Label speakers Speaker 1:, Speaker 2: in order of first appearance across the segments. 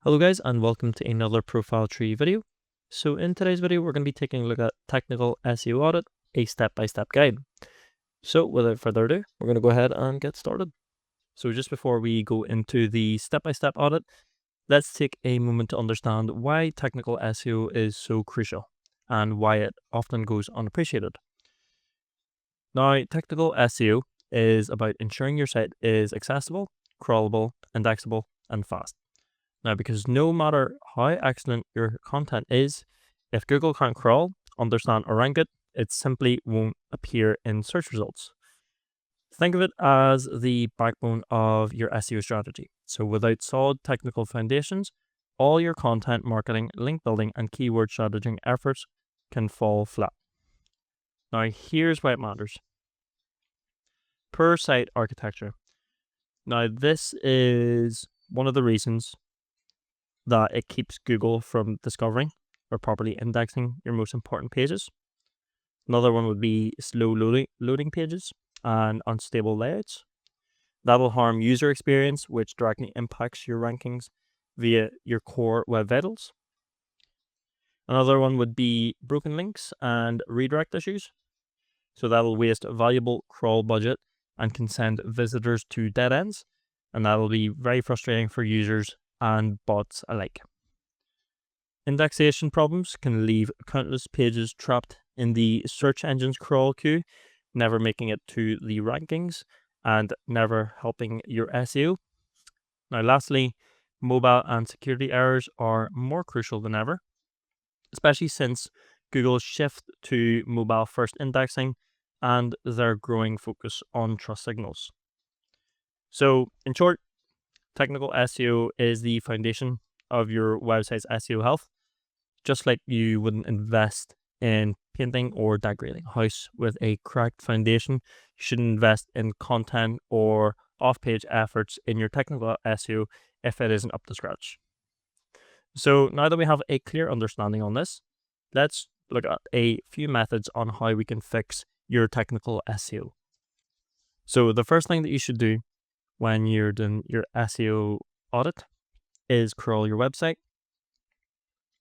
Speaker 1: Hello guys, and welcome to another ProfileTree video. So in today's video, we're going to be taking a look at Technical SEO Audit, a step-by-step guide. So without further ado, we're going to go ahead and get started. So just before we go into the step-by-step audit, let's take a moment to understand why Technical SEO is so crucial and why it often goes unappreciated. Now, Technical SEO is about ensuring your site is accessible, crawlable, indexable, and fast. Now, because no matter how excellent your content is, if Google can't crawl, understand, or rank it, it simply won't appear in search results. Think of it as the backbone of your SEO strategy. So without solid technical foundations, all your content marketing, link building, and keyword strategy efforts can fall flat. Now, here's why it matters. Per site architecture. Now, this is one of the reasons that it keeps Google from discovering or properly indexing your most important pages. Another one would be slow loading pages and unstable layouts. That will harm user experience, which directly impacts your rankings via your core web vitals. Another one would be broken links and redirect issues. So that'll waste valuable crawl budget and can send visitors to dead ends, and that'll be very frustrating for users and bots alike. Indexation problems can leave countless pages trapped in the search engine's crawl queue, never making it to the rankings and never helping your SEO. Now, lastly, mobile and security errors are more crucial than ever, especially since Google's shift to mobile first indexing and their growing focus on trust signals. So, in short, Technical SEO is the foundation of your website's SEO health. Just like you wouldn't invest in painting or decorating a house with a cracked foundation, you shouldn't invest in content or off-page efforts in your technical SEO if it isn't up to scratch. So now that we have a clear understanding on this, let's look at a few methods on how we can fix your technical SEO. So the first thing that you should do when you're doing your SEO audit is crawl your website.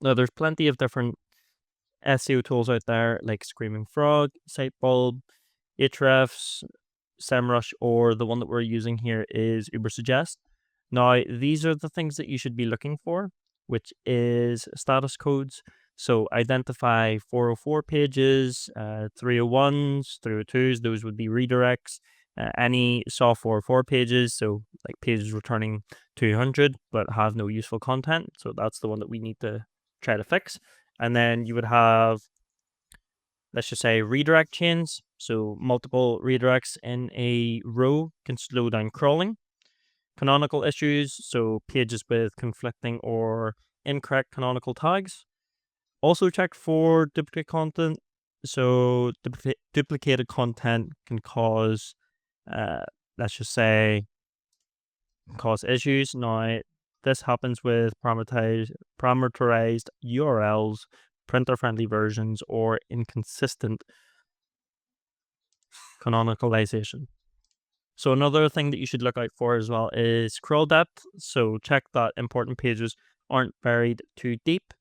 Speaker 1: Now, there's plenty of different SEO tools out there like Screaming Frog, Sitebulb, Ahrefs, SEMrush, or the one that we're using here is Ubersuggest. Now, these are the things that you should be looking for, which is status codes. So identify 404 pages, 301s, 302s, those would be redirects. Any soft 404 pages, so like pages returning 200 but have no useful content. So that's the one that we need to try to fix. And then you would have, let's just say, redirect chains. So multiple redirects in a row can slow down crawling. Canonical issues, so pages with conflicting or incorrect canonical tags. Also check for duplicate content. So duplicated content can cause, let's just say, cause issues. Now, this happens with parameterized URLs, printer-friendly versions, or inconsistent canonicalization. So another thing that you should look out for as well is scroll depth. So check that important pages aren't buried too deep.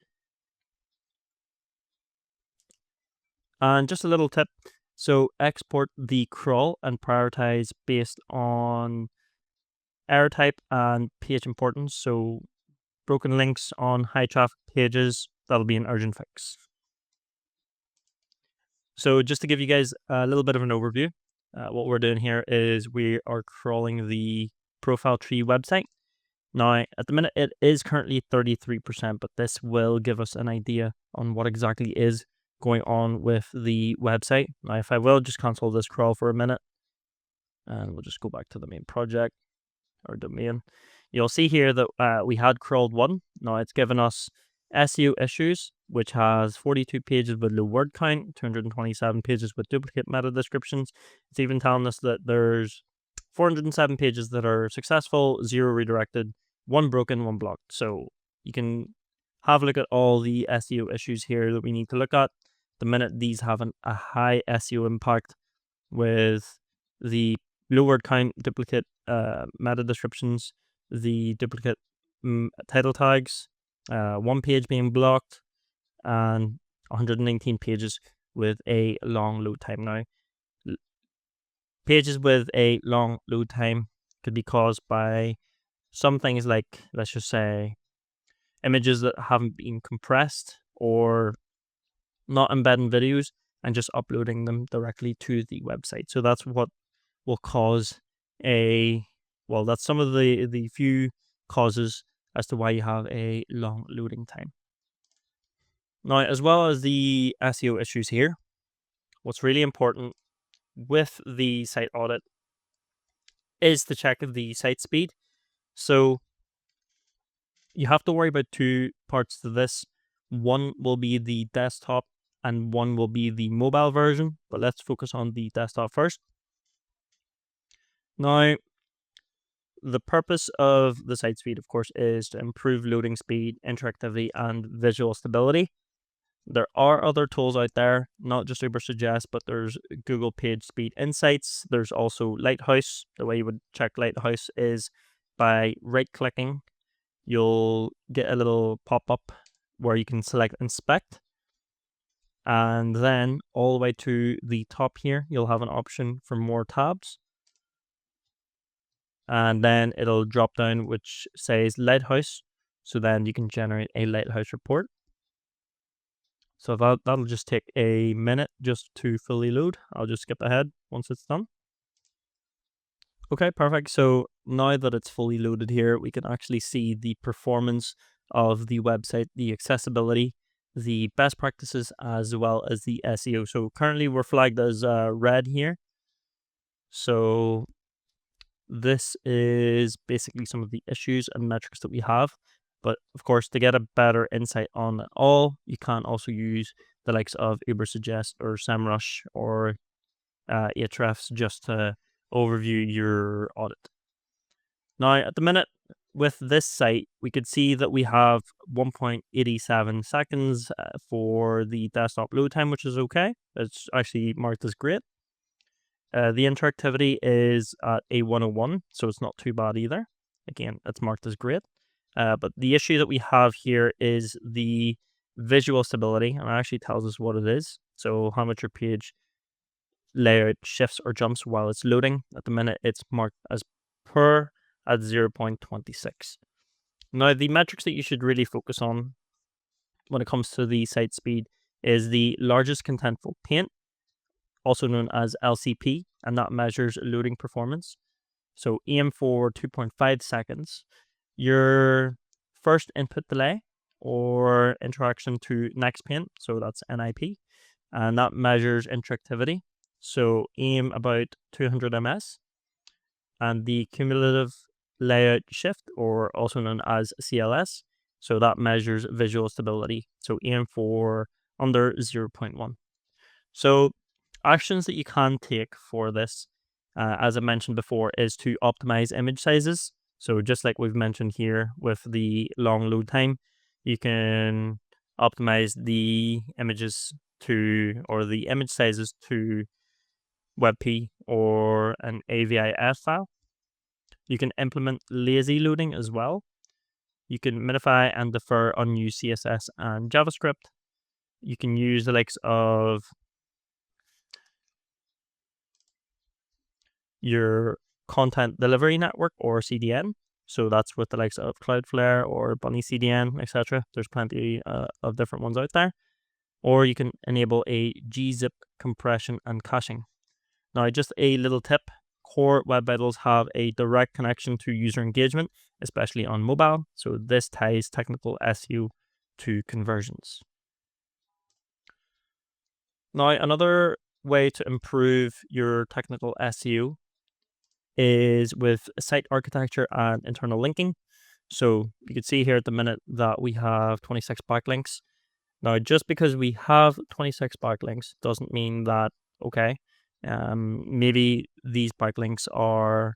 Speaker 1: And just a little tip, so export the crawl and prioritize based on error type and page importance. So broken links on high traffic pages, that'll be an urgent fix. So just to give you guys a little bit of an overview, what we're doing here is we are crawling the ProfileTree website. Now, at the minute, it is currently 33%, but this will give us an idea on what exactly is going on with the website. Now, if I will just cancel this crawl for a minute, and we'll just go back to the main project or domain, you'll see here that we had crawled one. Now it's given us SEO issues, which has 42 pages with low word count, 227 pages with duplicate meta descriptions. It's even telling us that there's 407 pages that are successful, 0 redirected, 1 broken, 1 blocked. So you can have a look at all the SEO issues here that we need to look at. The minute these have a high SEO impact with the low word count, duplicate meta descriptions, the duplicate title tags, one page being blocked, and 119 pages with a long load time. Now, pages with a long load time could be caused by some things like, let's just say, images that haven't been compressed or not embedding videos and just uploading them directly to the website. So that's what will cause that's some of the few causes as to why you have a long loading time. Now, as well as the SEO issues here, what's really important with the site audit is to check the site speed. So you have to worry about two parts to this. One will be the desktop and one will be the mobile version, but let's focus on the desktop first. Now, the purpose of the site speed, of course, is to improve loading speed, interactivity, and visual stability. There are other tools out there, not just Ubersuggest, but there's Google Page Speed Insights. There's also Lighthouse. The way you would check Lighthouse is by right-clicking. You'll get a little pop-up where you can select Inspect. And then all the way to the top here, you'll have an option for more tabs. And then it'll drop down which says Lighthouse. So then you can generate a Lighthouse report. So that'll just take a minute just to fully load. I'll just skip ahead once it's done. Okay, perfect. So now that it's fully loaded here, we can actually see the performance of the website, the accessibility, the best practices, as well as the SEO. So currently we're flagged as red here. So this is basically some of the issues and metrics that we have. But of course, to get a better insight on it all, you can also use the likes of Ubersuggest or SEMrush or Ahrefs just to overview your audit. Now, at the minute, with this site, we could see that we have 1.87 seconds for the desktop load time, which is okay. It's actually marked as great. The interactivity is at a 101, so it's not too bad either. Again, it's marked as great. But the issue that we have here is the visual stability, and it actually tells us what it is. So how much your page layout shifts or jumps while it's loading. At the minute, it's marked as poor at 0.26. Now, the metrics that you should really focus on when it comes to the site speed is the largest contentful paint, also known as LCP, and that measures loading performance. So aim for 2.5 seconds. Your first input delay or interaction to next paint, so that's NIP, and that measures interactivity. So aim about 200 ms. And the cumulative layout shift, or also known as CLS, so that measures visual stability. So aim for under 0.1. So actions that you can take for this, as I mentioned before, is to optimize image sizes. So just like we've mentioned here with the long load time, you can optimize the images to, or the image sizes to WebP or an AVIF file. You can implement lazy loading as well. You can minify and defer unused CSS and JavaScript. You can use the likes of your content delivery network or CDN. So that's with the likes of Cloudflare or Bunny CDN, etc. There's plenty of different ones out there. Or you can enable a gzip compression and caching. Now, just a little tip. Core Web Vitals have a direct connection to user engagement, especially on mobile. So this ties technical SEO to conversions. Now, another way to improve your technical SEO is with site architecture and internal linking. So you can see here at the minute that we have 26 backlinks. Now, just because we have 26 backlinks doesn't mean that, okay, maybe these backlinks are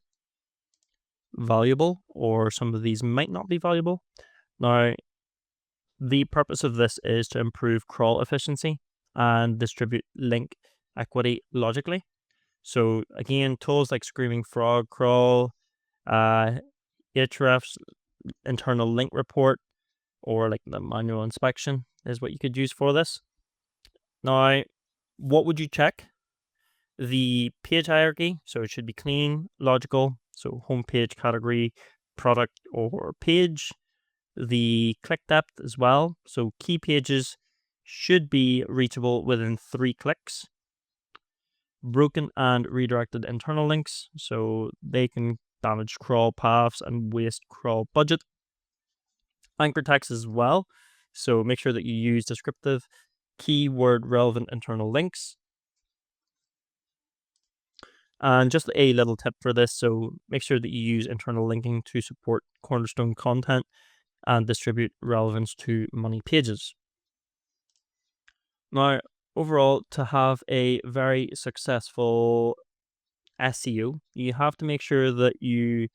Speaker 1: valuable or some of these might not be valuable. Now, the purpose of this is to improve crawl efficiency and distribute link equity logically. So again, tools like Screaming Frog Crawl, Ahrefs, internal link report, or like the manual inspection is what you could use for this. Now, what would you check? The page hierarchy, so it should be clean, logical, so homepage, category, product, or page. The click depth as well, so key pages should be reachable within 3 clicks. Broken and redirected internal links, so they can damage crawl paths and waste crawl budget. Anchor text as well, so make sure that you use descriptive, keyword relevant internal links. And just a little tip for this, so make sure that you use internal linking to support cornerstone content and distribute relevance to money pages. Now, overall, to have a very successful SEO, you have to make sure that you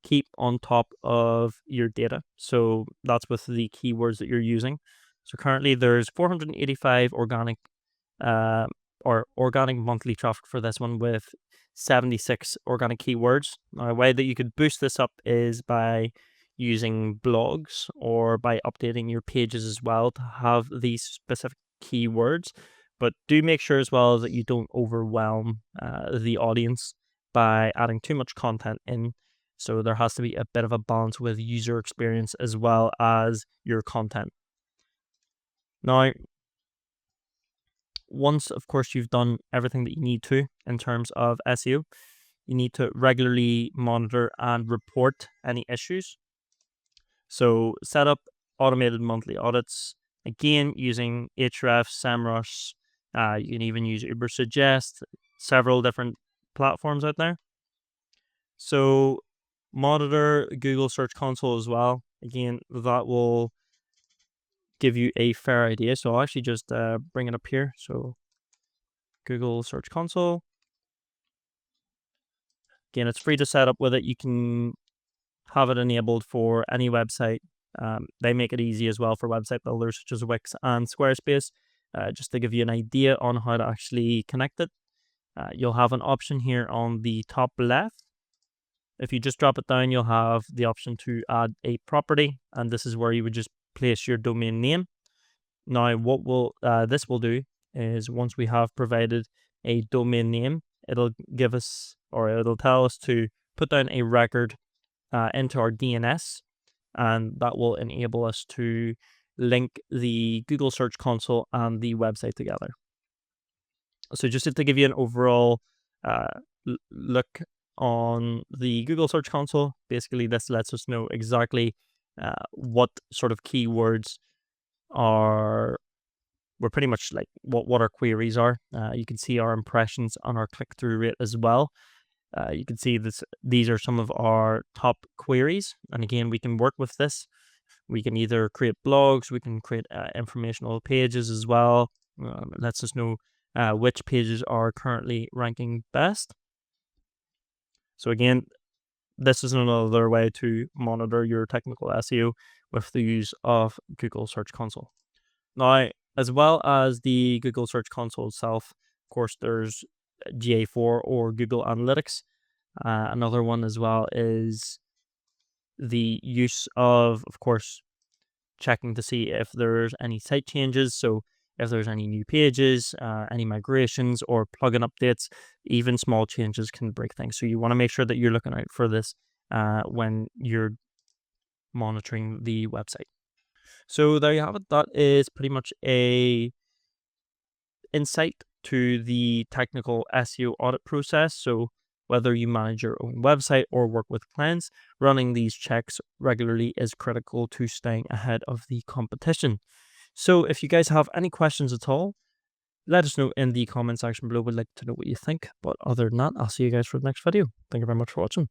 Speaker 1: keep on top of your data. So that's with the keywords that you're using. So currently there's 485 organic organic monthly traffic for this one, with 76 organic keywords. Now, a way that you could boost this up is by using blogs or by updating your pages as well to have these specific keywords. But do make sure as well that you don't overwhelm the audience by adding too much content in. So there has to be a bit of a balance with user experience as well as your content. Now, once, of course, you've done everything that you need to in terms of SEO, you need to regularly monitor and report any issues. So set up automated monthly audits, again, using Ahrefs, SEMrush. You can even use Ubersuggest, several different platforms out there. So monitor Google Search Console as well. Again, that will give you a fair idea. So I'll actually just bring it up here. So Google Search Console. Again, it's free to set up with it. You can have it enabled for any website. They make it easy as well for website builders such as Wix and Squarespace. Just to give you an idea on how to actually connect it, you'll have an option here on the top left. If you just drop it down, you'll have the option to add a property, and this is where you would just place your domain name. Now, what this will do is, once we have provided a domain name, it'll give us, or it'll tell us to put down a record into our DNS, and that will enable us to link the Google Search Console and the website together. So just to give you an overall look on the Google Search Console, basically this lets us know exactly what sort of keywords we're pretty much like what our queries are. You can see our impressions and our click-through rate as well. You can see these are some of our top queries, and again, we can work with this. We can either create blogs, we can create informational pages as well. It lets us know which pages are currently ranking best. So again, this is another way to monitor your technical SEO with the use of Google Search Console. Now, as well as the Google Search Console itself, of course, there's GA4 or Google Analytics. Another one as well is the use of course, checking to see if there's any site changes. So if there's any new pages, any migrations or plugin updates, even small changes can break things. So you want to make sure that you're looking out for this when you're monitoring the website. So there you have it. That is pretty much a insight to the technical SEO audit process. So whether you manage your own website or work with clients, running these checks regularly is critical to staying ahead of the competition. So if you guys have any questions at all, let us know in the comment section below. We'd like to know what you think. But other than that, I'll see you guys for the next video. Thank you very much for watching.